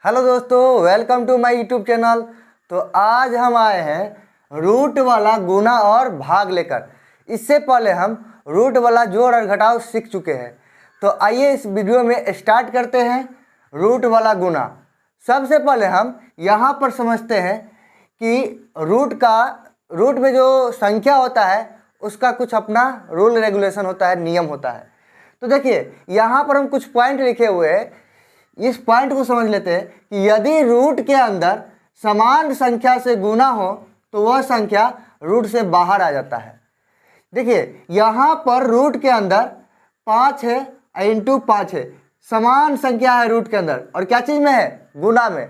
Hello दोस्तों, welcome to my YouTube channel. तो आज हम आए हैं रूट वाला गुना और भाग लेकर। इससे पहले हम रूट वाला जोड़ और घटाव सीख चुके हैं। तो आइए इस वीडियो में स्टार्ट करते हैं रूट वाला गुना। सबसे पहले हम यहाँ पर समझते हैं कि रूट में जो संख्या होता है उसका कुछ अपना रूल रेगुलेशन होता है, नियम होता है। तो देखिए यहाँ पर हम कुछ पॉइंट लिखे हुए हैं। इस पॉइंट को समझ लेते हैं कि यदि रूट के अंदर समान संख्या से गुना हो तो वह संख्या रूट से बाहर आ जाता है। देखिए यहाँ पर रूट के अंदर 5 है इंटू 5 है, समान संख्या है रूट के अंदर, और क्या चीज़ में है? गुना में।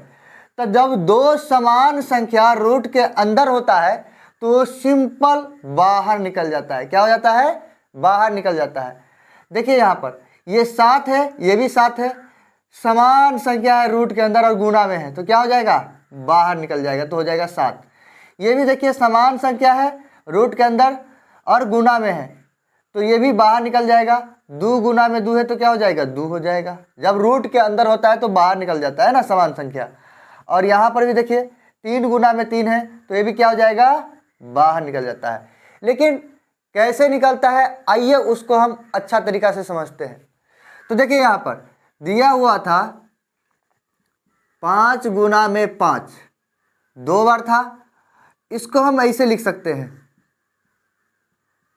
तो जब दो समान संख्या रूट के अंदर होता है तो सिंपल बाहर निकल जाता है। क्या हो जाता है? बाहर निकल जाता है। देखिए यहाँ पर ये 7 है, ये भी 7 है, समान संख्या है रूट के अंदर और गुना में है, तो क्या हो जाएगा? बाहर निकल जाएगा, तो हो जाएगा 7। ये भी देखिए समान संख्या है रूट के अंदर और गुना में है, तो ये भी बाहर निकल जाएगा। 2 गुना में 2 है तो क्या हो जाएगा? 2 हो जाएगा। जब रूट के अंदर होता है तो बाहर निकल जाता है ना समान संख्या। और यहाँ पर भी देखिए 3 गुना में 3 है तो ये भी क्या हो जाएगा? बाहर निकल जाता है। लेकिन कैसे निकलता है, आइए उसको हम अच्छा तरीका से समझते हैं। तो देखिए यहाँ पर दिया हुआ था 5 गुना में 5, 2 बार था। इसको हम ऐसे लिख सकते हैं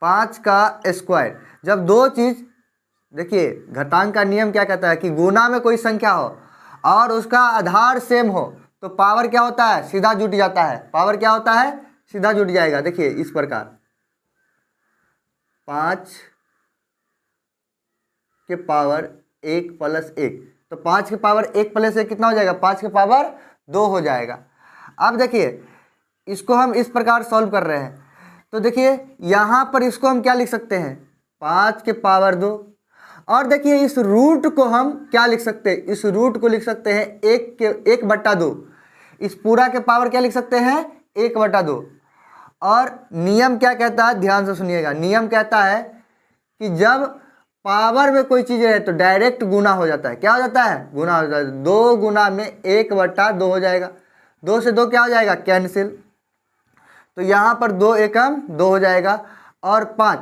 5 का स्क्वायर। जब दो चीज़, देखिए घटांक का नियम क्या कहता है कि गुना में कोई संख्या हो और उसका आधार सेम हो तो पावर क्या होता है? सीधा जुट जाता है। पावर क्या होता है? सीधा जुट जाएगा। देखिए इस प्रकार 5 के पावर 1 प्लस 1, तो 5 के पावर 1 प्लस 1 कितना हो जाएगा? 5 के पावर 2 हो जाएगा। अब देखिए इसको हम इस प्रकार सॉल्व कर रहे हैं, तो देखिए यहाँ पर इसको हम क्या लिख सकते हैं? 5 के पावर 2। और देखिए इस रूट को हम क्या लिख सकते हैं? इस रूट को लिख सकते हैं 1/2। इस पूरा के पावर क्या लिख सकते हैं? 1/2। और नियम क्या कहता है? ध्यान से सुनिएगा। नियम कहता है कि जब पावर में कोई चीज़ है तो डायरेक्ट गुना हो जाता है। क्या हो जाता है? गुना हो जाता है। 2 गुना में 1/2 हो जाएगा। 2 से 2 क्या हो जाएगा? कैंसिल। तो यहाँ पर 2 एकम 2 हो जाएगा। और 5,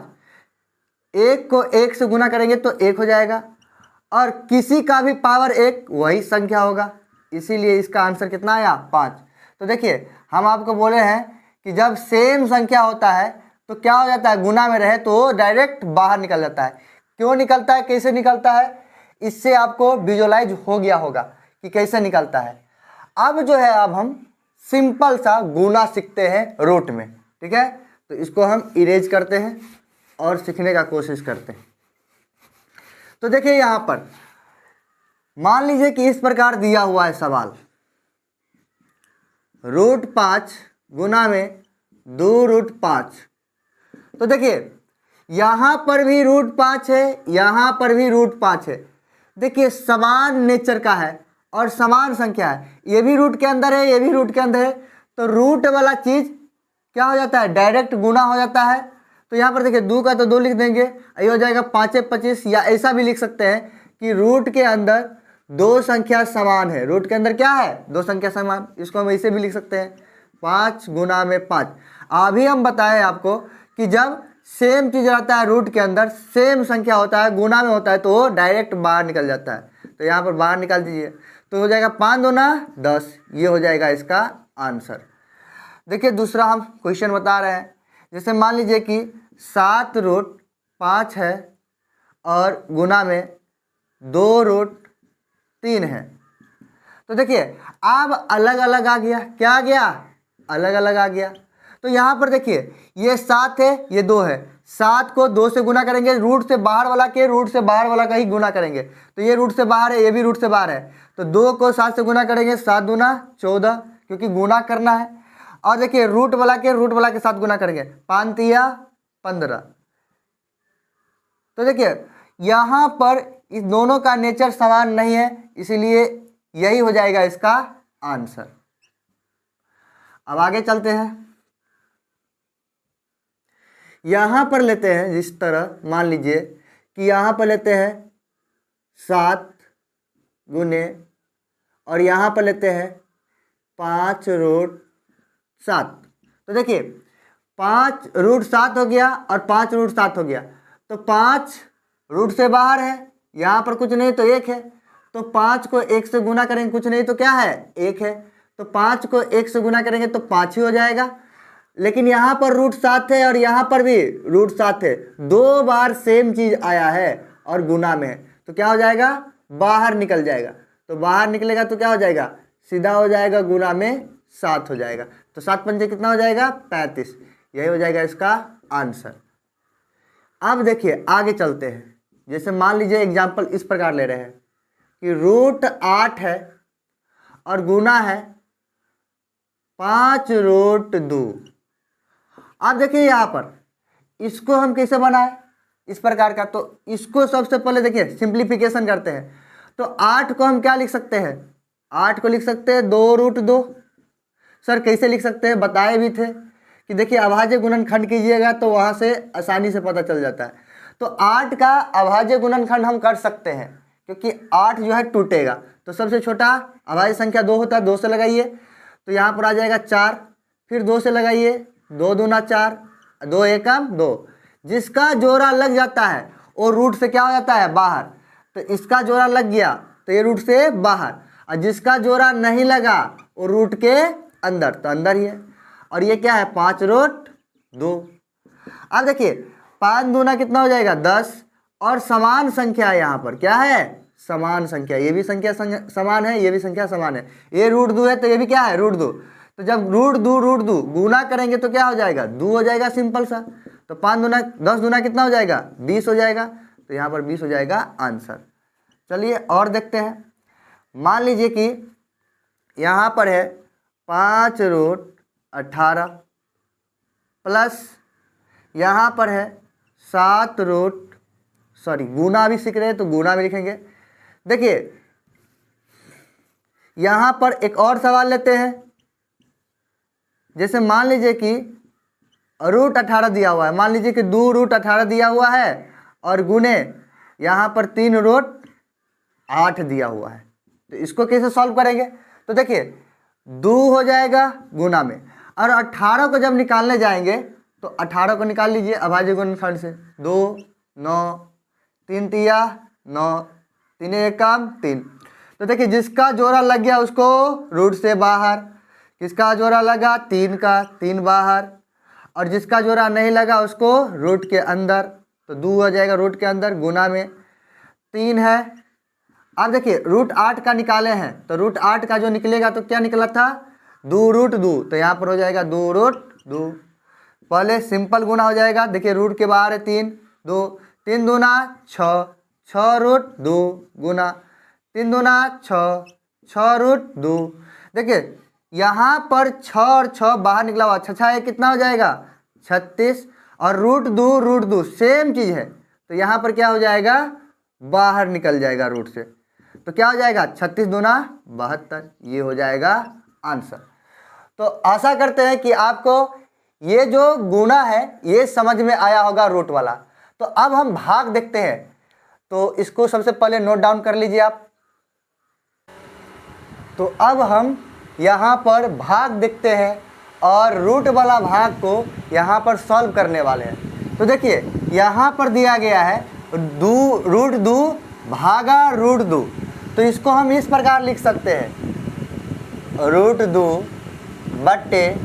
1 को 1 से गुना करेंगे तो 1 हो जाएगा। और किसी का भी पावर 1 वही संख्या होगा, इसीलिए इसका आंसर कितना आया? 5। तो देखिए हम आपको बोले हैं कि जब सेम संख्या होता है तो क्या हो जाता है? गुना में रहे तो डायरेक्ट बाहर निकल जाता है। क्यों निकलता है, कैसे निकलता है, इससे आपको विजुअलाइज हो गया होगा कि कैसे निकलता है। अब जो है अब हम सिंपल सा गुना सीखते हैं रूट में। ठीक है, तो इसको हम इरेज करते हैं और सीखने का कोशिश करते हैं। तो देखिए यहाँ पर मान लीजिए कि इस प्रकार दिया हुआ है सवाल, √5 गुना में 2√5। तो देखिए यहाँ पर भी √5 है, यहाँ पर भी √5 है। देखिए समान नेचर का है और समान संख्या है। ये भी रूट के अंदर है, ये भी रूट के अंदर है, तो रूट वाला चीज़ क्या हो जाता है? डायरेक्ट गुना हो जाता है। तो यहाँ पर देखिए 2 का तो 2 लिख देंगे, ये हो जाएगा 5 25। या ऐसा भी लिख सकते हैं कि रूट के अंदर दो संख्या समान है। रूट के अंदर क्या है? दो संख्या समान। इसको हम ऐसे भी लिख सकते हैं 5 गुना में 5। अभी हम बताएं आपको कि जब सेम चीज़ रहता है रूट के अंदर, सेम संख्या होता है, गुना में होता है, तो वो डायरेक्ट बाहर निकल जाता है। तो यहाँ पर बाहर निकाल दीजिए तो हो जाएगा 5 दूना 10। ये हो जाएगा इसका आंसर। देखिए दूसरा हम क्वेश्चन बता रहे हैं। जैसे मान लीजिए कि 7√5 है और गुना में 2√3 है। तो देखिए अब अलग अलग आ गया। क्या आ गया? अलग अलग आ गया। तो यहाँ पर देखिए ये 7 है, ये 2 है। 7 को 2 से गुना करेंगे, रूट से बाहर वाला के रूट से बाहर वाला का ही गुना करेंगे, तो ये रूट से बाहर है, ये भी रूट से बाहर है। तो 2 को 7 से गुना करेंगे, 7 दूना 14, क्योंकि गुना करना है। और देखिए रूट वाला के साथ गुना करेंगे, 5 तिया 15। तो देखिए यहाँ पर इस दोनों का नेचर समान नहीं है, इसीलिए यही हो जाएगा इसका आंसर। अब आगे चलते हैं। यहाँ पर लेते हैं, जिस तरह मान लीजिए कि यहाँ पर लेते हैं 7 गुने और यहाँ पर लेते हैं 5√7। तो देखिए 5√7 हो गया और 5√7 हो गया, तो 5 रूट से बाहर है, यहाँ पर कुछ नहीं तो 1 है, तो 5 को 1 से गुना करेंगे, कुछ नहीं तो क्या है 1 है, तो 5 को 1 से गुना करेंगे तो 5 ही हो जाएगा। लेकिन यहाँ पर √7 है और यहाँ पर भी √7 है, 2 बार सेम चीज आया है और गुना में है, तो क्या हो जाएगा बाहर निकल जाएगा। तो बाहर निकलेगा तो क्या हो जाएगा, सीधा हो जाएगा, गुना में 7 हो जाएगा। तो 7 पंजे कितना हो जाएगा 35, यही हो जाएगा इसका आंसर। अब देखिए आगे चलते हैं। जैसे मान लीजिए एग्जाम्पल इस प्रकार ले रहे हैं कि √8 है और गुना है 5√2। अब देखिए यहाँ पर इसको हम कैसे बनाए इस प्रकार का, तो इसको सबसे पहले देखिए सिंप्लीफिकेशन करते हैं। तो 8 को हम क्या लिख सकते हैं, 8 को लिख सकते हैं 2√2। सर कैसे लिख सकते हैं, बताए भी थे कि देखिए अभाज्य गुणनखंड कीजिएगा तो वहाँ से आसानी से पता चल जाता है। तो 8 का अभाज्य गुणनखंड हम कर सकते हैं क्योंकि 8 जो है टूटेगा, तो सबसे छोटा अभाज्य संख्या 2 होता है, 2 से लगाइए तो यहाँ पर आ जाएगा 4, फिर 2 से लगाइए, 2 दूना 4, 2 एकम 2। जिसका जोड़ा लग जाता है वो रूट से क्या हो जाता है बाहर, तो इसका जोड़ा लग गया तो ये रूट से बाहर, और जिसका जोड़ा नहीं लगा वो रूट के अंदर, तो अंदर ही है। और ये क्या है 5√2। अब देखिए 5 दूना कितना हो जाएगा 10, और समान संख्या है यहाँ पर, क्या है समान संख्या, ये भी संख्या समान है, ये भी संख्या समान है, ये √2 है तो ये भी क्या है √2। तो जब √2 गुना करेंगे तो क्या हो जाएगा 2 हो जाएगा, सिंपल सा। तो 5 दूना 10 दूना कितना हो जाएगा 20 हो जाएगा, तो यहाँ पर 20 हो जाएगा आंसर। चलिए और देखते हैं। मान लीजिए कि यहाँ पर है 5√18 प्लस यहाँ पर है 7 गुना भी सीख रहे हैं तो गुना भी लिखेंगे। देखिए यहाँ पर एक और सवाल लेते हैं। जैसे मान लीजिए कि √18 दिया हुआ है, मान लीजिए कि 2√18 दिया हुआ है और गुने यहाँ पर 3√8 दिया हुआ है, तो इसको कैसे सॉल्व करेंगे। तो देखिए 2 हो जाएगा गुना में, और 18 को जब निकालने जाएंगे तो 18 को निकाल लीजिए अभाज्य गुणनखंड से, 2 9 3 तिया 9 3 एकम 3। तो देखिए जिसका जोड़ा लग गया उसको रूट से बाहर, किसका जोड़ा लगा 3 का 3 बाहर, और जिसका जोड़ा नहीं लगा उसको रूट के अंदर, तो 2 हो जाएगा रूट के अंदर, गुना में 3 है। अब देखिए √8 का निकाले हैं तो √8 का जो निकलेगा तो क्या निकला था 2√2, तो यहाँ पर हो जाएगा 2√2। पहले सिंपल गुना हो जाएगा, देखिए रूट के बाहर है 3 2 3 दूना 6 6√2 गुना 3 दूना 6 6√2। देखिए यहाँ पर 6 और 6 बाहर निकला हुआ, 6 6 कितना हो जाएगा 36, और √2 सेम चीज़ है, तो यहाँ पर क्या हो जाएगा बाहर निकल जाएगा रूट से, तो क्या हो जाएगा 36 दूना 72, ये हो जाएगा आंसर। तो आशा करते हैं कि आपको ये जो गुना है ये समझ में आया होगा रूट वाला। तो अब हम भाग देखते हैं, तो इसको सबसे पहले नोट डाउन कर लीजिए आप। तो अब हम यहाँ पर भाग देखते हैं और रूट वाला भाग को यहाँ पर सॉल्व करने वाले हैं। तो देखिए यहाँ पर दिया गया है √2 भागा √2, तो इसको हम इस प्रकार लिख सकते हैं √2 बट्टे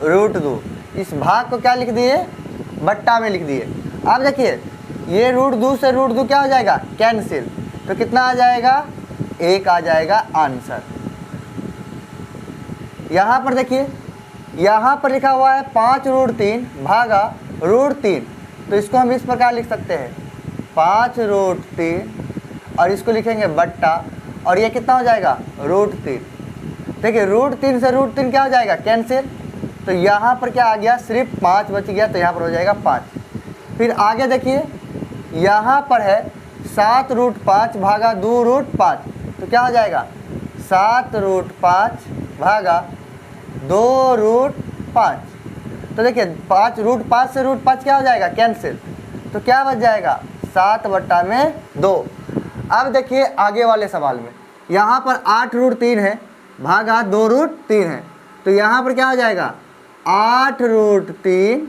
√2। इस भाग को क्या लिख दिए बट्टा में लिख दिए। अब देखिए ये √2 से √2 क्या हो जाएगा कैंसिल, तो कितना आ जाएगा 1 आ जाएगा आंसर। यहाँ पर देखिए यहाँ पर लिखा हुआ है 5√3 भागा √3, तो इसको हम इस प्रकार लिख सकते हैं 5√3 और इसको लिखेंगे बट्टा, और ये कितना हो जाएगा √3। देखिए √3 से √3 क्या हो जाएगा कैंसिल, तो यहाँ पर क्या आ गया सिर्फ 5 बच गया, तो यहाँ पर हो जाएगा 5। फिर आगे देखिए यहाँ पर है 7√5 भागा 2√5, तो क्या हो जाएगा 7√5 भागा 2√5। तो देखिए 5√5 से √5 क्या हो जाएगा कैंसिल, तो क्या बच जाएगा 7/2। अब देखिए आगे वाले सवाल में यहाँ पर 8√3 है भागा 2√3 है, तो यहाँ पर क्या हो जाएगा 8√3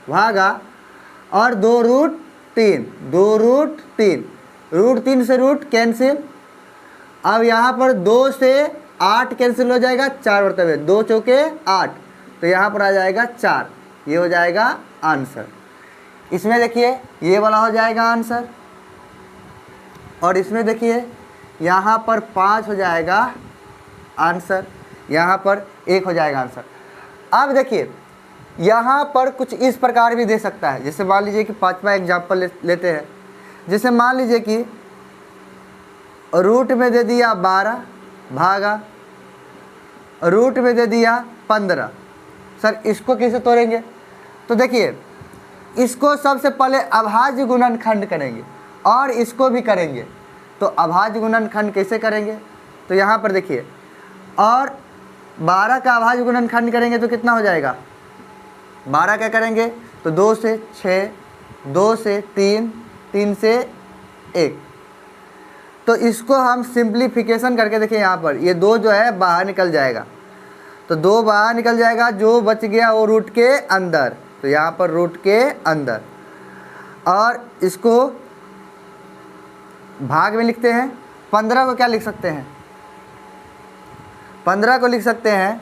भागा और 2√3, 2√3, √3 से रूट कैंसिल। अब यहाँ पर 2 से 8 कैंसिल हो जाएगा, 4 बर्तन में 2 चौके 8, तो यहाँ पर आ जाएगा 4, ये हो जाएगा आंसर। इसमें देखिए ये वाला हो जाएगा आंसर, और इसमें देखिए यहाँ पर 5 हो जाएगा आंसर, यहाँ पर 1 हो जाएगा आंसर। अब देखिए यहाँ पर कुछ इस प्रकार भी दे सकता है, जैसे मान लीजिए कि 5वां एग्जाम्पल लेते हैं। जैसे मान लीजिए कि रूट में दे दिया 12 भागा रूट में दे दिया 15। सर इसको कैसे तोड़ेंगे? तो देखिए इसको सबसे पहले अभाज्य गुणनखंड करेंगे और इसको भी करेंगे। तो अभाज्य गुणनखंड कैसे करेंगे? तो यहाँ पर देखिए, और 12 का अभाज्य गुणनखंड करेंगे तो कितना हो जाएगा, 12 क्या करेंगे तो 2 से 6, 2 से 3, 3 से 1। तो इसको हम सिंप्लीफिकेशन करके देखिए, यहाँ पर ये 2 जो है बाहर निकल जाएगा, तो 2 बाहर निकल जाएगा, जो बच गया वो रूट के अंदर, तो यहाँ पर रूट के अंदर। और इसको भाग में लिखते हैं। 15 को क्या लिख सकते हैं, 15 को लिख सकते हैं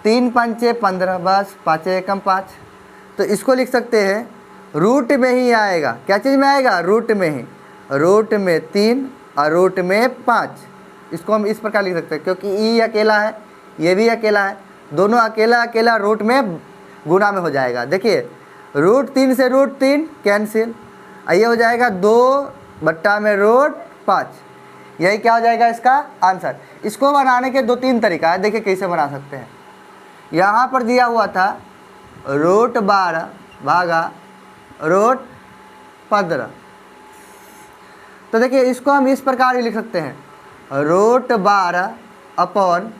3 पंचे 15, बस 5 एकम 5। तो इसको लिख सकते हैं रूट में ही आएगा, क्या चीज़ में आएगा, रूट में ही, रूट में 3 और रूट में 5। इसको हम इस प्रकार लिख सकते हैं, क्योंकि ई अकेला है, ये भी अकेला है, दोनों अकेला अकेला रूट में गुना में हो जाएगा। देखिए √3 से √3 कैंसिल, ये हो जाएगा 2/√5। यही क्या हो जाएगा इसका आंसर। इसको बनाने के 2-3 तरीका है, देखिए कैसे बना सकते हैं। यहाँ पर दिया हुआ था √12 भागा √15, तो देखिए इसको हम इस प्रकार भी लिख सकते हैं √12 अपॉन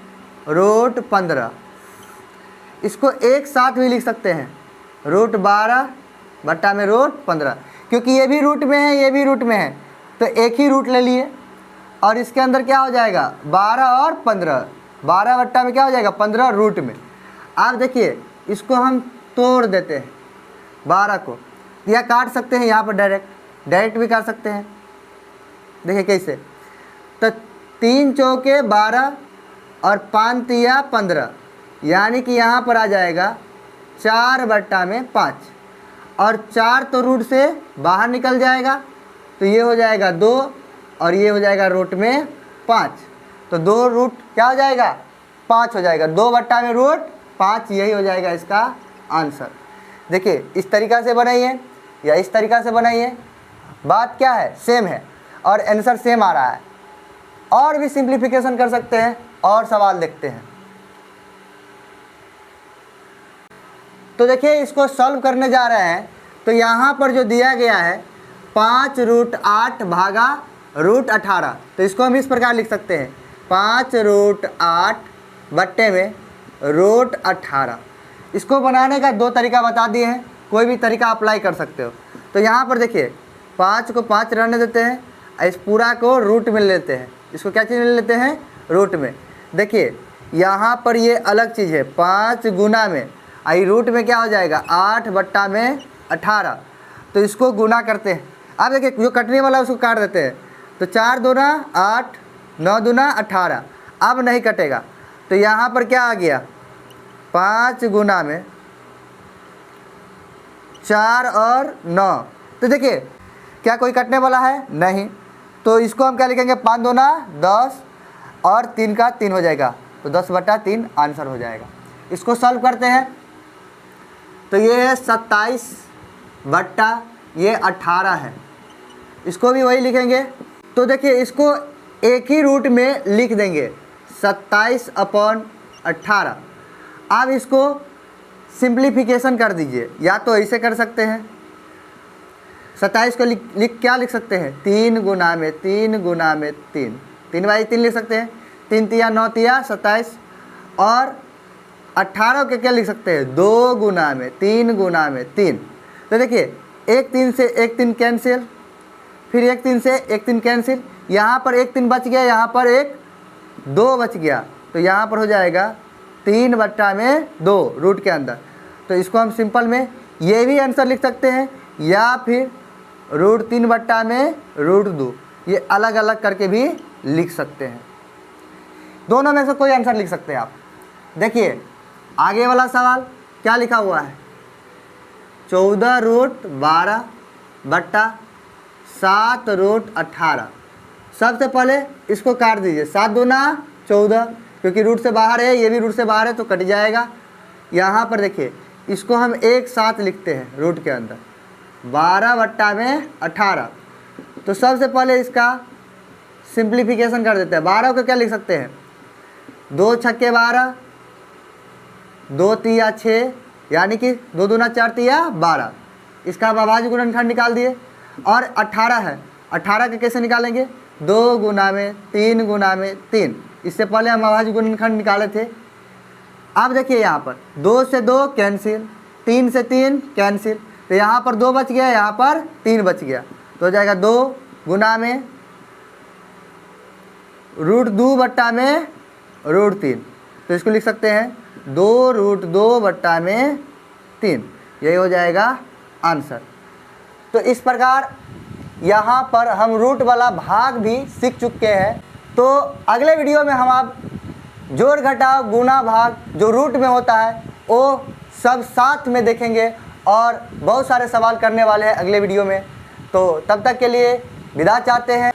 √15। इसको एक साथ भी लिख सकते हैं √12 बट्टा में √15, क्योंकि ये भी रूट में है, ये भी रूट में है, तो एक ही रूट ले लिए। और इसके अंदर क्या हो जाएगा 12 और 15, 12 बट्टा में क्या हो जाएगा 15 रूट में। आप देखिए इसको हम तोड़ देते हैं 12 को, या काट सकते हैं यहाँ पर डायरेक्ट भी काट सकते हैं। देखिए कैसे, तो 3 चौके 12 और 5 तिया 15, यानी कि यहाँ पर आ जाएगा 4/5, और 4 तो रूट से बाहर निकल जाएगा, तो ये हो जाएगा 2 और ये हो जाएगा रूट में 5, तो 2 रूट क्या हो जाएगा 5 हो जाएगा, 2/5, यही हो जाएगा इसका आंसर। देखिए इस तरीक़ा से बनाइए या इस तरीक़ा से बनाइए, बात क्या है सेम है और आंसर सेम आ रहा है। और भी सिंप्लीफिकेशन कर सकते हैं और सवाल देखते हैं। तो देखिए इसको सॉल्व करने जा रहे हैं, तो यहाँ पर जो दिया गया है 5√8 भागा √18, तो इसको हम इस प्रकार लिख सकते हैं 5√8 बट्टे में √18। इसको बनाने का 2 तरीका बता दिए हैं, कोई भी तरीका अप्लाई कर सकते हो। तो यहाँ पर देखिए 5 को 5 रहने देते हैं, इस पूरा को रूट में लेते हैं, इसको क्या चीज़ में लेते हैं रूट में। देखिए यहाँ पर ये अलग चीज़ है, 5 गुना में आई रूट में क्या हो जाएगा 8/18, तो इसको गुना करते हैं। अब देखिए जो कटने वाला है उसको काट देते हैं, तो 4 दूना 8, 9 दूना 18, अब नहीं कटेगा, तो यहाँ पर क्या आ गया 5 गुना में 4 और 9। तो देखिए क्या कोई कटने वाला है नहीं, तो इसको हम क्या लिखेंगे 5 दूना 10 और 3 का 3 हो जाएगा, तो 10/3 आंसर हो जाएगा। इसको सॉल्व करते हैं, तो ये है 27 बट्टा ये 18 है, इसको भी वही लिखेंगे। तो देखिए इसको एक ही रूट में लिख देंगे 27/18। अब इसको सिंप्लीफिकेशन कर दीजिए, या तो ऐसे कर सकते हैं 27 को लिख क्या लिख सकते हैं 3 गुना में 3 गुना में 3, 3/3 लिख सकते हैं, 3 तिया 9 तिया 27, और 18 के क्या लिख सकते हैं 2 गुना में 3 गुना में 3। तो देखिए 1 3 से 1 3 कैंसिल, फिर 1 3 से 1 3 कैंसिल, यहाँ पर एक 3 बच गया, यहाँ पर एक 2 बच गया, तो यहाँ पर हो जाएगा 3/2 रूट के अंदर। तो इसको हम सिंपल में ये भी आंसर लिख सकते हैं या फिर √3/2, ये अलग अलग करके भी लिख सकते हैं। दोनों में से कोई आंसर लिख सकते हैं आप। देखिए आगे वाला सवाल क्या लिखा हुआ है, 14√12/7√18। सबसे पहले इसको काट दीजिए, 7 दूना 14, क्योंकि रूट से बाहर है, ये भी रूट से बाहर है तो कट जाएगा। यहाँ पर देखिए इसको हम एक साथ लिखते हैं रूट के अंदर, 12/18। तो सबसे पहले इसका सिंप्लीफिकेशन कर देते हैं। 12 को क्या लिख सकते हैं, 2 छक्के 12, 2 तिया 6, यानी कि 2 दूना 4 तिया 12। इसका हम अभाज्य गुणनखंड निकाल दिए। और 18 है, 18 के कैसे निकालेंगे, 2 गुना में 3 गुना में 3। इससे पहले हम अभाज्य गुणनखंड निकाले थे। अब देखिए यहाँ पर 2 से 2 कैंसिल, 3 से 3 कैंसिल, तो यहाँ पर 2 बच गया, यहाँ पर 3 बच गया, तो हो जाएगा 2 गुना में √2/3। तो इसको लिख सकते हैं 2√2/3, यही हो जाएगा आंसर। तो इस प्रकार यहाँ पर हम रूट वाला भाग भी सीख चुके हैं। तो अगले वीडियो में हम आप जोड़ घटाव गुणा भाग जो रूट में होता है वो सब साथ में देखेंगे और बहुत सारे सवाल करने वाले हैं अगले वीडियो में। तो तब तक के लिए विदा चाहते हैं।